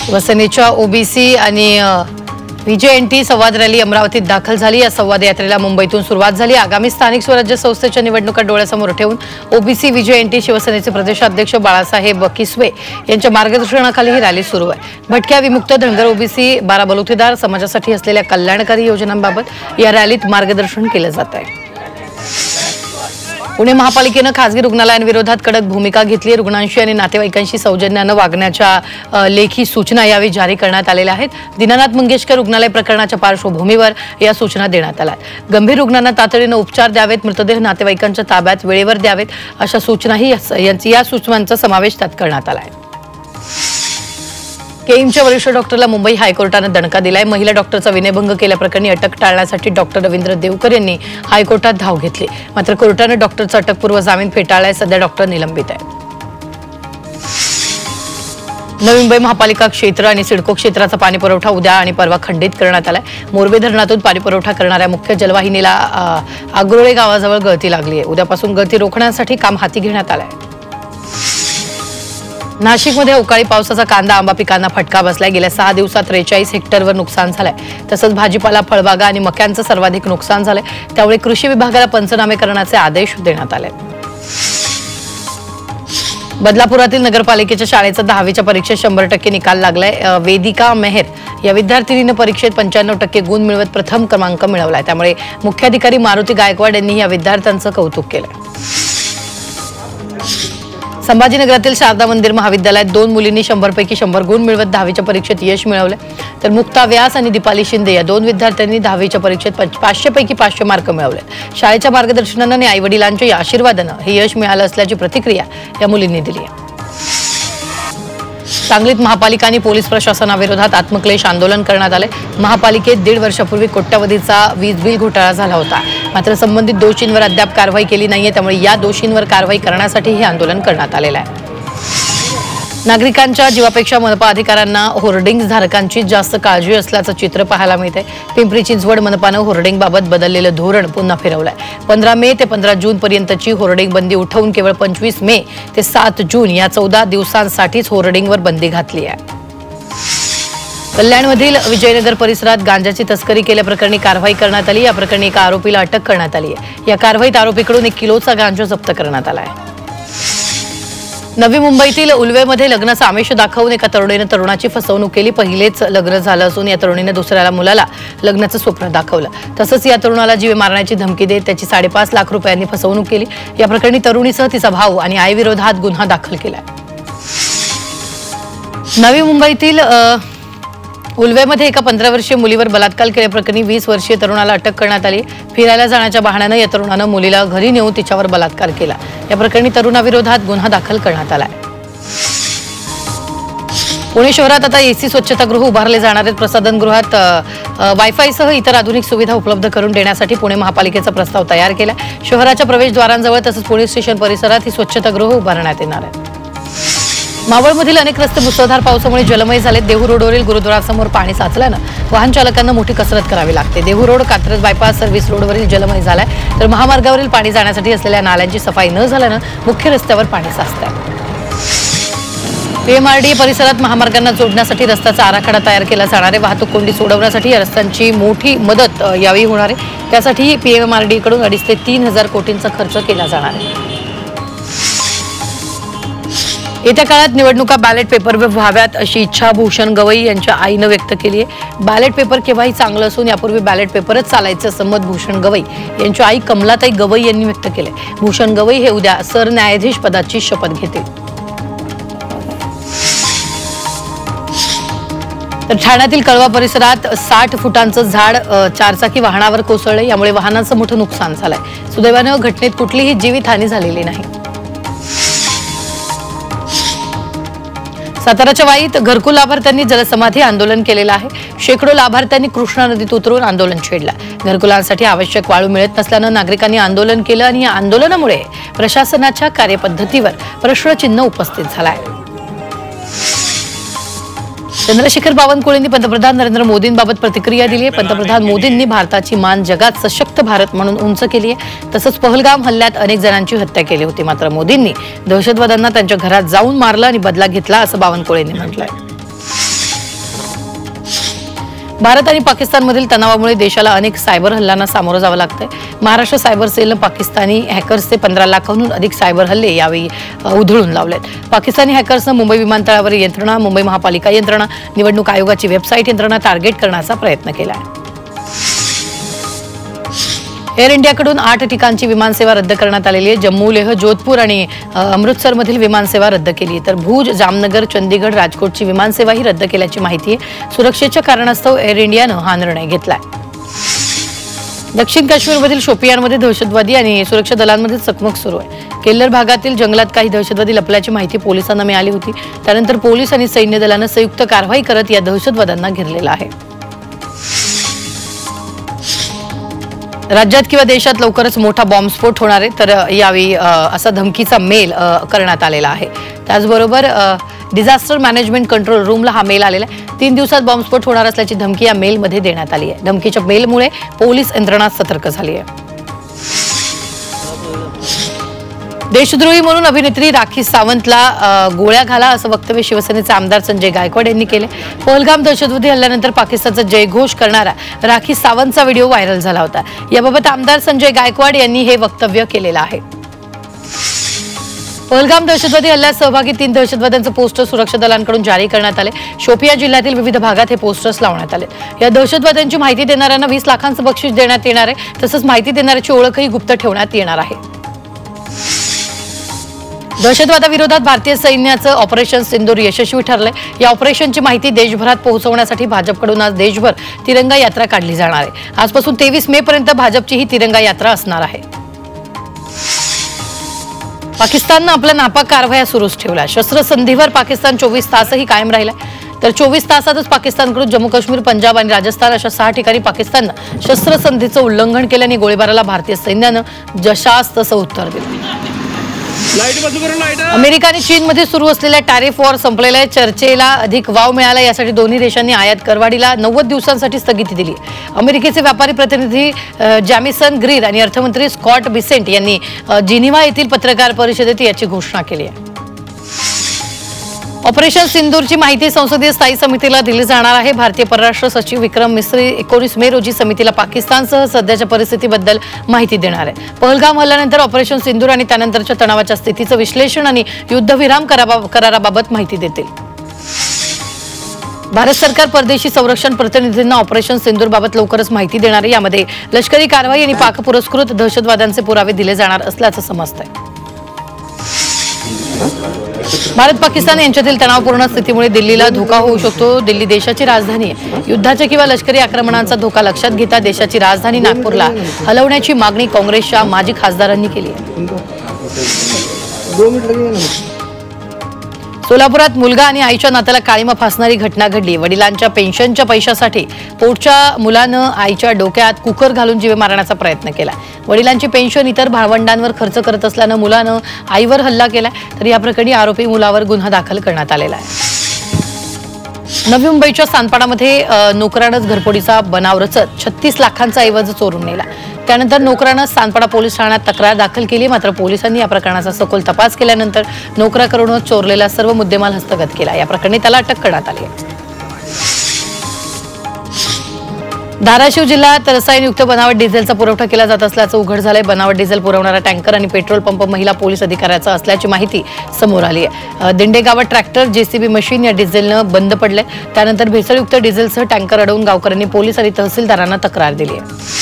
शिवसेनेच्या ओबीसी आणि व्हीजेएनटी संवाद रॅली अमरावतीत दाखल झाली। या संवाद यात्रेला मुंबईतून सुरुवात झाली। आगामी स्थानिक स्वराज्य संस्थेच्या निवडणुका डोळ्यासमोर ठेवून ओबीसी व्हीजेएनटी शिवसेनेचे प्रदेशाध्यक्ष बाळासाहेब किसवे यांच्या मार्गदर्शनाखाली ही रॅली सुरू आहे। भटक्या विमुक्त धनगर ओबीसी 12 बलुतेदार समाजासाठी असलेल्या कल्याणकारी योजनांबाबत या रॅलीत मार्गदर्शन केले जात आहे। पुणे महापालिकेने खासगी रुग्णालयांविरोधात कडक भूमिका घेतली। रुग्णांशी आणि नातेवाईकांशी सौजन्याने वागण्याच्या लेखी सूचना यावेळी जारी करण्यात आलेल्या आहेत। दीनानाथ मंगेशकर रुग्णालय प्रकरणाच्या पार्श्वभूमीवर या सूचना देण्यात आल्या। गंभीर रुग्णांना तातडीने उपचार द्यावेत, मृतदेह नातेवाईकांच्या ताब्यात वेळेवर द्यावेत अशा सूचनाही या सूचनांचा समावेश त्यात करण्यात आला आहे। केईएमच्या वरिष्ठ डॉक्टरला मुंबई हायकोर्टाने दणका दिलाय। महिला डॉक्टरचा विनयभंग केल्याप्रकरणी अटक टाळण्यासाठी डॉक्टर रवींद्र देवकर यांनी हायकोर्टात धाव घेतली, मात्र कोर्टाने डॉक्टरचा अटकपूर्व जामीन फेटाळलाय। सध्या डॉक्टर निलंबित आहे। नवी मुंबई महापालिका क्षेत्र आणि सिडको क्षेत्राचा पाणी पुरवठा उद्या आणि परवा खंडित करण्यात आलाय। मोरबे धरणातून पाणी पुरवठा करणाऱ्या मुख्य जलवाहिनीला आग्रोळे गावाजवळ गळती लागली आहे। उद्यापासून गळती रोखण्यासाठी काम हाती घेण्यात आलंय। नाशिकमध्ये अवकाळी पावसाचा कांदा आंबा पिकांना फटका बसलाय। गेल्या 6 दिवसात 43 हेक्टरवर नुकसान झालंय। तसंच भाजीपाला, फळबागा आणि मक्यांचं सर्वाधिक नुकसान झालंय। त्यामुळे कृषी विभागाला पंचनामे करण्याचे आदेश देण्यात आले। बदलापुरातील नगरपालिकेच्या शाळेचा 10वीच्या परीक्षेत 100% निकाल लागलाय। वेदिका मेहर या विद्यार्थिनीने परीक्षेत 95% गुण मिळवत प्रथम क्रमांक मिळवलाय। त्यामुळे मुख्याधिकारी मारुती गायकवाड यांनी या विद्यार्थ्यांचं कौतुक केलं। संभाजीनगरातील शारदा मंदिर महाविद्यालयात 2 मुलींनी 100 पैकी 100 गुण मिळवत 10वीच्या परीक्षेत यश मिळवले। तर मुक्ता व्यास आणि दीपाली शिंदे या 2 विद्यार्थ्यांनी 10वीच्या परीक्षेत 500 पैकी 500 मार्क मिळवले। शाळेच्या मार्गदर्शनाने आणि आईवडिलांच्या आशीर्वादाने हे यश मिळालं असल्याची प्रतिक्रिया या मुलींनी दिली आहे। सांगलीत महापालिका आणि पोलीस प्रशासनाविरोधात आत्मक्लेश आंदोलन करण्यात आले। महापालिकेत 1.5 वर्षापूर्वी कोट्यवधीचा वीज बिल घोटाळा झाला होता, मात्र संबंधित दोषींवर अद्याप कारवाई केली नाहीये। त्यामुळे या दोषींवर कारवाई करण्यासाठी हे आंदोलन करण्यात आलेलं आहे। नागरिकांच्या जीवापेक्षा मनपा अधिकाऱ्यांना होर्डिंग्स धारकांची जास्त काळजी असल्याचं चित्र पाहायला मिळतंय। पिंपरी चिंचवड मनपानं होर्डिंगबाबत बदललेलं धोरण पुन्हा फिरवलंय। 15 मे ते 15 जून पर्यंतची होर्डिंग बंदी उठवून केवळ 25 मे ते 7 जून या 14 दिवसांसाठीच होर्डिंगवर बंदी घातली आहे। कल्याणमधील विजयनगर परिसरात गांजाची तस्करी केल्याप्रकरणी कारवाई करण्यात आली। या प्रकरणी एका आरोपीला अटक करण्यात आली आहे। या कारवाईत आरोपीकडून 1 किलोचा गांजा जप्त करण्यात आला आहे। नवी मुंबईतील उल्वेमध्ये लग्नाचं आमिष दाखवून एका तरुणीने तरुणाची फसवणूक केली। पहिलेच लग्न झालं असून या तरुणीने दुसऱ्याला मुलाला लग्नाचं स्वप्न दाखवलं। तसंच या तरुणाला जीवे मारण्याची धमकी देत त्याची 5.5 लाख रुपयांनी फसवणूक केली। या प्रकरणी तरुणीसह तिचा भाऊ आणि आईविरोधात गुन्हा दाखल केला। नवी मुंबईतील उल्वेमध्ये एका 15 वर्षीय मुलीवर बलात्कार केल्याप्रकरणी 20 वर्षीय तरुणाला अटक करण्यात आली। फिरायला जाण्याच्या बहाण्याने या तरुणानं मुलीला घरी नेऊन तिच्यावर बलात्कार केला। या प्रकरणी तरुणाविरोधात गुन्हा दाखल करण्यात आला आहे। पुणे शहरात आता एसी स्वच्छतागृह उभारले जाणार आहेत। प्रसाधनगृहात वायफायसह इतर आधुनिक सुविधा उपलब्ध करून देण्यासाठी पुणे महापालिकेचा प्रस्ताव तयार केला। शहराच्या प्रवेशद्वारांजवळ तसंच पोलीस स्टेशन परिसरात ही स्वच्छतागृह उभारण्यात येणार आहेत। मावळमधील अनेक रस्ते मुसळधार पावसामुळे जलमय झाले। देहू रोडवरील गुरुद्वारासमोर पाणी साचल्यानं वाहन चालकांना मोठी कसरत करावी लागते। Dehu road Katraj bypass service रोडवरील जलमय झालाय, तर महामार्गावरील पाणी जाण्यासाठी असलेल्या नाल्यांची सफाई न झाल्यानं मुख्य रस्त्यावर पाणी साचतंय। पीएमआरडीए परिसरात महामार्गांना जोडण्यासाठी रस्त्याचा आराखडा तयार केला जाणार आहे। वाहतूक कोंडी सोडवण्यासाठी या रस्त्यांची मोठी मदत यावेळी होणार आहे। त्यासाठी पीएमआरडीएकडून 2.5 ते 3,000 कोटींचा खर्च केला जाणार आहे। येत्या काळात निवडणुका बॅलेट पेपरवर व्हाव्यात अशी इच्छा भूषण गवई यांच्या आईनं व्यक्त केली आहे। बॅलेट पेपर केव्हाही चांगलं असून यापूर्वी बॅलेट पेपरच चालायचं असं मत भूषण गवई यांच्या आई कमलाताई गवई यांनी व्यक्त केलंय। भूषण गवई हे उद्या सरन्यायाधीश पदाची शपथ घेतील। तर ठाण्यातील कळवा परिसरात 60 फुटांचं झाड 4चाकी वाहनावर कोसळलं। यामुळे वाहनांचं मोठं नुकसान झालंय। सुदैवानं घटनेत कुठलीही जीवितहानी झालेली नाही। साताराच्या वाईत घरकुल लाभार्थ्यांनी जलसमाधी आंदोलन केलेलं आहे। शेकडो लाभार्थ्यांनी कृष्णा नदीत उतरून आंदोलन छेडलं। घरकुलांसाठी आवश्यक वाळू मिळत नसल्यानं नागरिकांनी आंदोलन केलं आणि या आंदोलनामुळे प्रशासनाच्या कार्यपद्धतीवर प्रश्नचिन्ह उपस्थित झालंय। चंद्रशेखर बावनकुळेंनी पंतप्रधान नरेंद्र मोदींबाबत प्रतिक्रिया दिली आहे। पंतप्रधान मोदींनी भारताची मान जगात सशक्त भारत म्हणून उंच केली आहे। तसंच पहलगाम हल्ल्यात अनेक जणांची हत्या केली होती, मात्र मोदींनी दहशतवाद्यांना त्यांच्या घरात जाऊन मारलं आणि बदला घेतला असं बावनकुळेंनी म्हटलंय। भारत आणि पाकिस्तानमधील तणावामुळे देशाला अनेक सायबर हल्ल्यांना सामोरं जावं लागतंय। महाराष्ट्र सायबर सेलनं पाकिस्तानी हॅकर्सचे 15 लाखांहून अधिक सायबर हल्ले यावेळी उधळून लावलेत। पाकिस्तानी हॅकर्सनं मुंबई विमानतळावर यंत्रणा, मुंबई महापालिका यंत्रणा, निवडणूक आयोगाची वेबसाईट यंत्रणा टार्गेट करण्याचा प्रयत्न केला आहे। एअर इंडियाकडून 8 ठिकाणची विमानसेवा रद्द करण्यात आलेली आहे। जम्मू, लेह, जोधपूर आणि अमृतसरमधील विमानसेवा रद्द केली, तर भुज, जामनगर, चंदीगड, राजकोटची विमानसेवाही रद्द केल्याची माहिती आहे। सुरक्षेच्या कारणास्तव एअर इंडियानं हा निर्णय घेतलाय। दक्षिण काश्मीरमधील शोपियानमध्ये दहशतवादी आणि सुरक्षा दलांमध्ये चकमक सुरू आहे। केल्लर भागातील जंगलात काही दहशतवादी लपल्याची माहिती पोलिसांना मिळाली होती। त्यानंतर पोलीस आणि सैन्य दलानं संयुक्त कारवाई करत या दहशतवाद्यांना घेरलेलं आहे। राज्यात किंवा देशात लवकरच मोठा बॉम्बस्फोट होणार आहे, तर यावेळी असा धमकीचा मेल करण्यात आलेला आहे। त्याचबरोबर डिझास्टर मॅनेजमेंट कंट्रोल रूमला हा मेल आलेला आहे। 3 दिवसात बॉम्बस्फोट होणार असल्याची धमकी या मेलमध्ये देण्यात आली आहे। धमकीच्या मेलमुळे पोलीस यंत्रणा सतर्क झाली आहे। देशद्रोही म्हणून अभिनेत्री राखी सावंतला गोळ्या घाला असं वक्तव्य शिवसेनेचे आमदार संजय गायकवाड यांनी केले। पहलगाम दहशतवादी हल्ल्यानंतर पाकिस्तानचा जयघोष करणारा राखी सावंतचा व्हिडिओ व्हायरल झाला होता। याबाबत आमदार संजय गायकवाड यांनी हे वक्तव्य केलेलं आहे। पहलगाम दहशतवादी हल्ल्यात सहभागी 3 दहशतवाद्यांचे पोस्टर सुरक्षा दलांकडून जारी करण्यात आले। शोपिया जिल्ह्यातील विविध भागात हे पोस्टर्स लावण्यात आले। या दहशतवाद्यांची माहिती देणाऱ्यांना 20 लाखांचं बक्षीस देण्यात येणार आहे। तसंच माहिती देणाऱ्याची ओळखही गुप्त ठेवण्यात येणार आहे। दहशतवादाविरोधात भारतीय सैन्याचं ऑपरेशन सिंदूर यशस्वी ठरलंय। या ऑपरेशनची माहिती देशभरात पोहोचवण्यासाठी भाजपकडून आज देशभर तिरंगा यात्रा काढली जाणार आहे। आजपासून 23 मे पर्यंत भाजपची ही तिरंगा यात्रा असणार आहे। पाकिस्ताननं आपल्या नापाक कारवाया सुरूच ठेवल्या। शस्त्रसंधीवर पाकिस्तान 24 तासही कायम राहिला, तर 24 तासातच पाकिस्तानकडून जम्मू काश्मीर, पंजाब आणि राजस्थान अशा 6 ठिकाणी पाकिस्ताननं शस्त्रसंधीचं उल्लंघन केल्याने गोळीबाराला भारतीय सैन्यानं जशास तसं उत्तर दिलं। अमेरिका आणि चीनमध्ये सुरू असलेल्या टॅरिफ वॉर संपलेल्या चर्चेला अधिक वाव मिळाला, यासाठी दोन्ही देशांनी आयात करवाढीला 90 दिवसांसाठी स्थगिती दिली। अमेरिकेचे व्यापारी प्रतिनिधी जॅमिसन ग्रीर आणि अर्थमंत्री स्कॉट बिसेंट यांनी जिनिव्हा येथील पत्रकार परिषदेत याची घोषणा केली आहे। ऑपरेशन सिंदूरची माहिती संसदीय स्थायी समितीला दिली जाणार आहे। भारतीय परराष्ट्र सचिव विक्रम मिस्री 19 मे रोजी समितीला पाकिस्तानसह सध्याच्या परिस्थितीबद्दल माहिती देणार आहे। पहलगाम हल्ल्यानंतर ऑपरेशन सिंदूर आणि त्यानंतरच्या तणावाच्या स्थितीचं विश्लेषण आणि युद्धविराम कराराबाबत माहिती देतील। भारत सरकार परदेशी संरक्षण प्रतिनिधींना ऑपरेशन सिंदूरबाबत लवकरच माहिती देणार आहे। यामध्ये लष्करी कारवाई आणि पाकपुरस्कृत दहशतवाद्यांचे पुरावे दिले जाणार असल्याचं समजतंय। भारत पाकिस्तान यांच्यातील तणावपूर्ण स्थितीमुळे दिल्लीला धोका होऊ शकतो। दिल्ली देशाची राजधानी आहे। युद्धाच्या किंवा लष्करी आक्रमणांचा धोका लक्षात घेता देशाची राजधानी नागपूरला हलवण्याची मागणी काँग्रेसच्या माजी खासदारांनी केली आहे। सोलापुरात मुलगा आणि आईच्या नात्याला काळीमा फासणारी घटना घडली। वडिलांच्या पेन्शनच्या पैशासाठी पोटच्या मुलानं आईच्या डोक्यात कुकर घालून जीवे मारण्याचा प्रयत्न केला। वडिलांची पेन्शन इतर भावंडांवर खर्च करत असल्यानं मुलानं आईवर हल्ला केला, तर या प्रकरणी आरोपी मुलावर गुन्हा दाखल करण्यात आलेला आहे। नवी मुंबईच्या सानपाडामध्ये नोकरानंच घरफोडीचा बनाव रचत 36 लाखांचा ऐवज चोरून नेला। त्यानंतर नोकरानं सानपाडा पोलीस ठाण्यात तक्रार दाखल केली, मात्र पोलिसांनी या प्रकरणाचा सखोल तपास केल्यानंतर नोकराकडून चोरलेला सर्व मुद्देमाल हस्तगत केला। या प्रकरणी त्याला अटक करण्यात आली आहे। धाराशिव जिल्ह्यात रसायनयुक्त बनावट डिझेलचा पुरवठा केला जात असल्याचं उघड झालंय। बनावट डिझेल पुरवणारा टँकर आणि पेट्रोल पंप महिला पोलीस अधिकाऱ्याचा असल्याची माहिती समोर आली आहे। दिंडे गावात ट्रॅक्टर, जेसीबी मशीन या डिझेलनं बंद पडले। त्यानंतर भेसळयुक्त डिझेलसह टँकर अडवून गावकऱ्यांनी पोलीस आणि तहसीलदारांना तक्रार दिली आहे।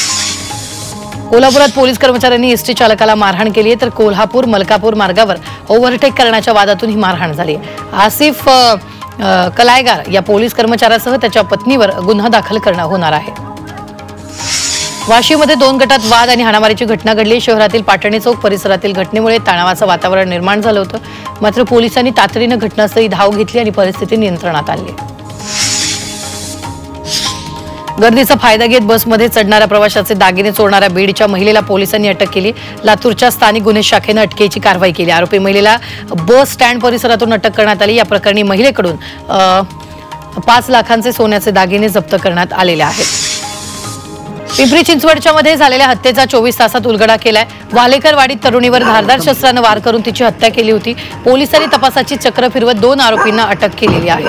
कोल्हापुरात पोलीस कर्मचाऱ्यांनी एसटी चालकाला मारहाण केली आहे, तर कोल्हापूर मलकापूर मार्गावर ओव्हरटेक करण्याच्या वादातून ही मारहाण झाली आहे। आसिफ कलायगार या पोलीस कर्मचाऱ्यासह त्याच्या पत्नीवर गुन्हा दाखल होणार आहे। वाशीमध्ये 2 गटात वाद आणि हाणामारीची घटना घडली। शहरातील पाटणी चौक परिसरातील घटनेमुळे तणावाचं वातावरण निर्माण झालं होतं, मात्र पोलिसांनी तातडीनं घटनास्थळी धाव घेतली आणि परिस्थिती नियंत्रणात आणली। गर्दीचा फायदा घेत बसमध्ये चढणाऱ्या प्रवाशाचे दागिने चोरणाऱ्या बीडच्या महिलेला पोलिसांनी अटक केली। लातूरच्या स्थानिक गुन्हे शाखेनं अटकेची कारवाई केली। आरोपी महिलेला बस स्टँड परिसरातून अटक करण्यात आली। या प्रकरणी महिलेकडून 5 लाखांचे सोन्याचे दागिने जप्त करण्यात आलेले आहेत। पिंपरी चिंचवडच्या मध्ये झालेल्या हत्येचा 24 तासात उलगडा केलाय। वालेकरवाडीत तरुणीवर धारदार शस्त्रानं वार करून तिची हत्या केली होती। पोलिसांनी तपासाची चक्र फिरवत 2 आरोपींना अटक केलेली आहे।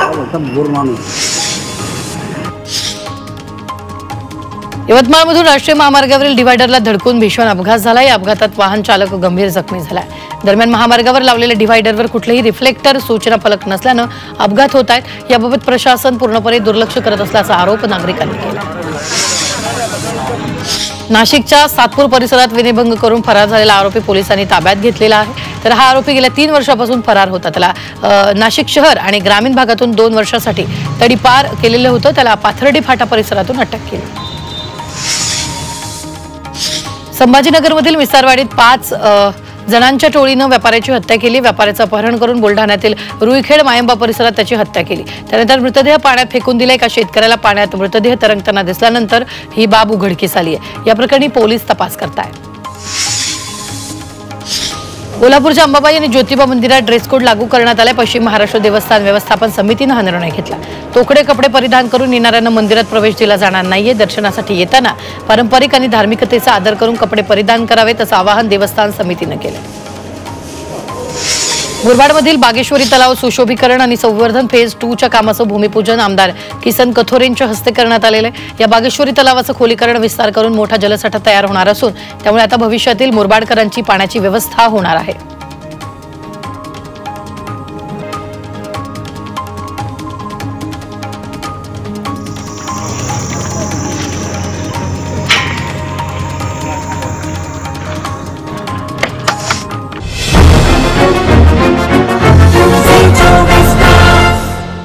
यवतमाळमधून राष्ट्रीय महामार्गावरील डिव्हायडरला धडकून भीषण अपघात झाला. या अपघातात वाहन चालक गंभीर जखमी झालाय. दरम्यान महामार्गावर लावलेल्या डिव्हायडरवर कुठलेही रिफ्लेक्टर सूचना फलक नसल्यानं अपघात होत आहेत. याबाबत प्रशासन पूर्णपणे दुर्लक्ष करत असल्याचा आरोप नागरिकांनी केला. नाशिकच्या सातपूर परिसरात विनयभंग करून फरार झालेला आरोपी पोलिसांनी ताब्यात घेतलेला आहे. तर हा आरोपी गेल्या 3 वर्षापासून फरार होता. त्याला नाशिक शहर आणि ग्रामीण भागातून 2 वर्षासाठी तडीपार केलेलं होतं. त्याला पाथर्डी फाटा परिसरातून अटक केली. संभाजीनगरमधील मिसारवाडीत 5 जणांच्या टोळीनं व्यापाऱ्याची हत्या केली. व्यापाऱ्याचं अपहरण करून बुलढाण्यातील रुईखेड मायंबा परिसरात त्याची हत्या केली. त्यानंतर मृतदेह पाण्यात फेकून दिला. एका शेतकऱ्याला पाण्यात मृतदेह तरंगताना दिसल्यानंतर ही बाब उघडकीस आली आहे. या प्रकरणी पोलीस तपास करतायत. कोल्हापूरच्या अंबाबाई आणि ज्योतिबा मंदिरात ड्रेस कोड लागू करण्यात आलाय. पश्चिम महाराष्ट्र देवस्थान व्यवस्थापन समितीनं हा निर्णय घेतला. तोकडे कपडे परिधान करून येणाऱ्यांना मंदिरात प्रवेश दिला जाणार नाहीये. दर्शनासाठी येताना पारंपरिक आणि धार्मिकतेचा आदर करून कपडे परिधान करावेत असं आवाहन देवस्थान समितीनं केलं. मुरबाडमधील बागेश्वरी तलाव सुशोभीकरण आणि संवर्धन फेज 2 च्या कामाचं भूमिपूजन आमदार किसन कथोरेंच्या हस्ते करण्यात आलेलं आहे. या बागेश्वरी तलावाचं खोलीकरण विस्तार करून मोठा जलसाठा तयार होणार असून त्यामुळे आता भविष्यातील मुरबाडकरांची पाण्याची व्यवस्था होणार आहे.